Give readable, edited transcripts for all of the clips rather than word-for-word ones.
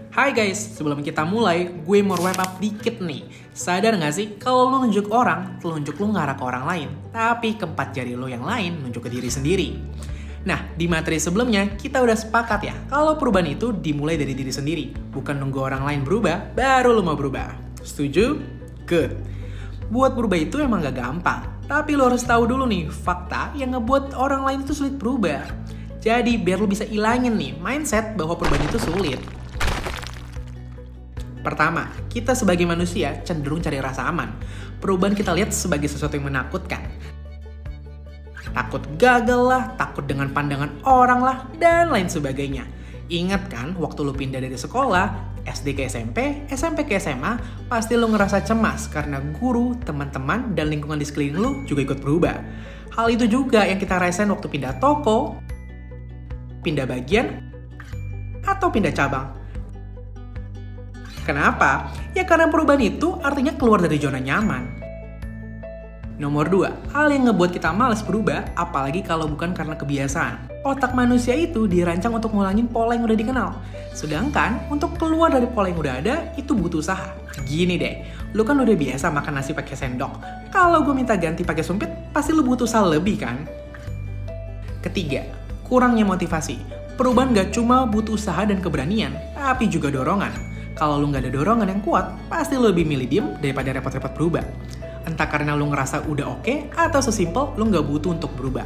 Hai guys, sebelum kita mulai, gue mau wrap up dikit nih. Sadar gak sih, kalau lu nunjuk orang, telunjuk lu ngarah ke orang lain. Tapi keempat jari lu yang lain nunjuk ke diri sendiri. Nah, di materi sebelumnya, kita udah sepakat ya, kalau perubahan itu dimulai dari diri sendiri. Bukan nunggu orang lain berubah, baru lu mau berubah. Setuju? Good. Buat berubah itu emang gak gampang. Tapi lu harus tahu dulu nih, fakta yang ngebuat orang lain itu sulit berubah. Jadi, biar lu bisa ilangin nih, mindset bahwa perubahan itu sulit. Pertama, kita sebagai manusia cenderung cari rasa aman. Perubahan kita lihat sebagai sesuatu yang menakutkan. Takut gagal lah, takut dengan pandangan orang lah, dan lain sebagainya. Ingat kan, waktu lu pindah dari sekolah, SD ke SMP, SMP ke SMA, pasti lu ngerasa cemas karena guru, teman-teman, dan lingkungan di sekeliling lu juga ikut berubah. Hal itu juga yang kita rasain waktu pindah toko, pindah bagian, atau pindah cabang. Kenapa? Ya karena perubahan itu artinya keluar dari zona nyaman. Nomor 2, hal yang ngebuat kita malas berubah, apalagi kalau bukan karena kebiasaan. Otak manusia itu dirancang untuk ngulangin pola yang udah dikenal. Sedangkan, untuk keluar dari pola yang udah ada, itu butuh usaha. Gini deh, lu kan udah biasa makan nasi pakai sendok. Kalau gue minta ganti pakai sumpit, pasti lu butuh usaha lebih kan? Ketiga, kurangnya motivasi. Perubahan gak cuma butuh usaha dan keberanian, tapi juga dorongan. Kalau lu nggak ada dorongan yang kuat, pasti lu lebih milih diem daripada repot-repot berubah. Entah karena lu ngerasa udah oke, atau sesimpel lu nggak butuh untuk berubah.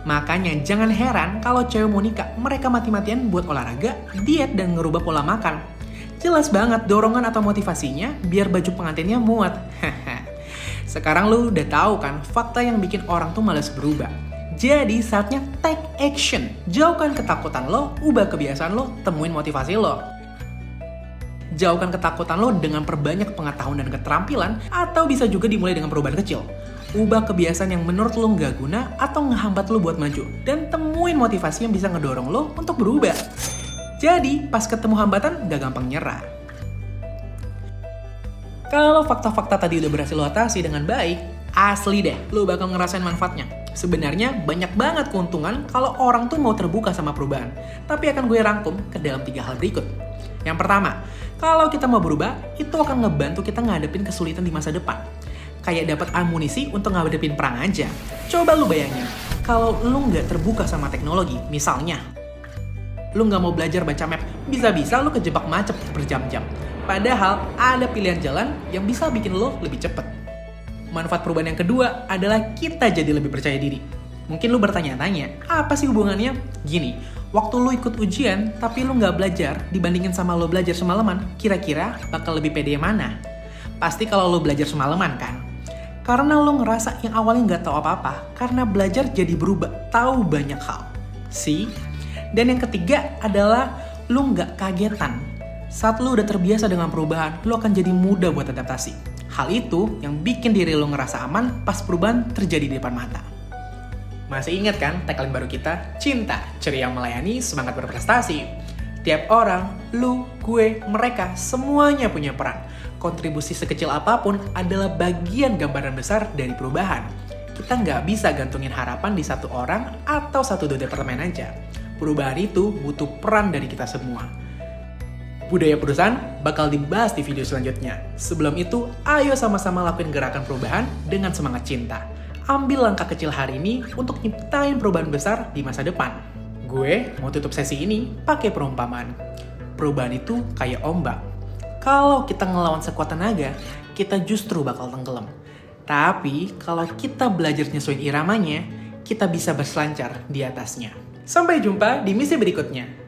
Makanya jangan heran kalau cewek mau nikah, mereka mati-matian buat olahraga, diet, dan ngerubah pola makan. Jelas banget dorongan atau motivasinya biar baju pengantinnya muat. Sekarang lu udah tahu kan fakta yang bikin orang tuh malas berubah. Jadi saatnya take action. Jauhkan ketakutan lo, ubah kebiasaan lo, temuin motivasi lo. Jauhkan ketakutan lo dengan perbanyak pengetahuan dan keterampilan, atau bisa juga dimulai dengan perubahan kecil. Ubah kebiasaan yang menurut lo nggak guna atau ngehambat lo buat maju, dan temuin motivasi yang bisa ngedorong lo untuk berubah. Jadi, pas ketemu hambatan, gak gampang nyerah. Kalau fakta-fakta tadi udah berhasil lo atasi dengan baik, asli deh, lo bakal ngerasain manfaatnya. Sebenarnya banyak banget keuntungan kalau orang tuh mau terbuka sama perubahan. Tapi akan gue rangkum ke dalam 3 hal berikut. Yang pertama, kalau kita mau berubah, itu akan ngebantu kita ngadepin kesulitan di masa depan. Kayak dapat amunisi untuk ngadepin perang aja. Coba lu bayangin, kalau lu nggak terbuka sama teknologi, misalnya, lu nggak mau belajar baca map, bisa-bisa lu kejebak macet berjam-jam. Padahal ada pilihan jalan yang bisa bikin lu lebih cepet. Manfaat perubahan yang kedua adalah kita jadi lebih percaya diri. Mungkin lu bertanya-tanya, apa sih hubungannya? Gini, waktu lu ikut ujian, tapi lu nggak belajar, dibandingin sama lu belajar semalaman, kira-kira bakal lebih pede mana? Pasti kalau lu belajar semalaman kan? Karena lu ngerasa yang awalnya nggak tahu apa-apa, karena belajar jadi berubah, tahu banyak hal. See? Dan yang ketiga adalah lu nggak kagetan. Saat lu udah terbiasa dengan perubahan, lu akan jadi mudah buat adaptasi. Hal itu yang bikin diri lu ngerasa aman pas perubahan terjadi di depan mata. Masih ingat kan tagline baru kita? Cinta, ceria melayani, semangat berprestasi. Tiap orang, lu, gue, mereka, semuanya punya peran. Kontribusi sekecil apapun adalah bagian gambaran besar dari perubahan. Kita nggak bisa gantungin harapan di satu orang atau satu departemen aja. Perubahan itu butuh peran dari kita semua. Budaya perusahaan bakal dibahas di video selanjutnya. Sebelum itu, ayo sama-sama lakuin gerakan perubahan dengan semangat cinta. Ambil langkah kecil hari ini untuk nyiptain perubahan besar di masa depan. Gue mau tutup sesi ini pakai perumpamaan. Perubahan itu kayak ombak. Kalau kita ngelawan sekuat tenaga, kita justru bakal tenggelam. Tapi kalau kita belajar nyesuaiin iramanya, kita bisa berselancar di atasnya. Sampai jumpa di misi berikutnya.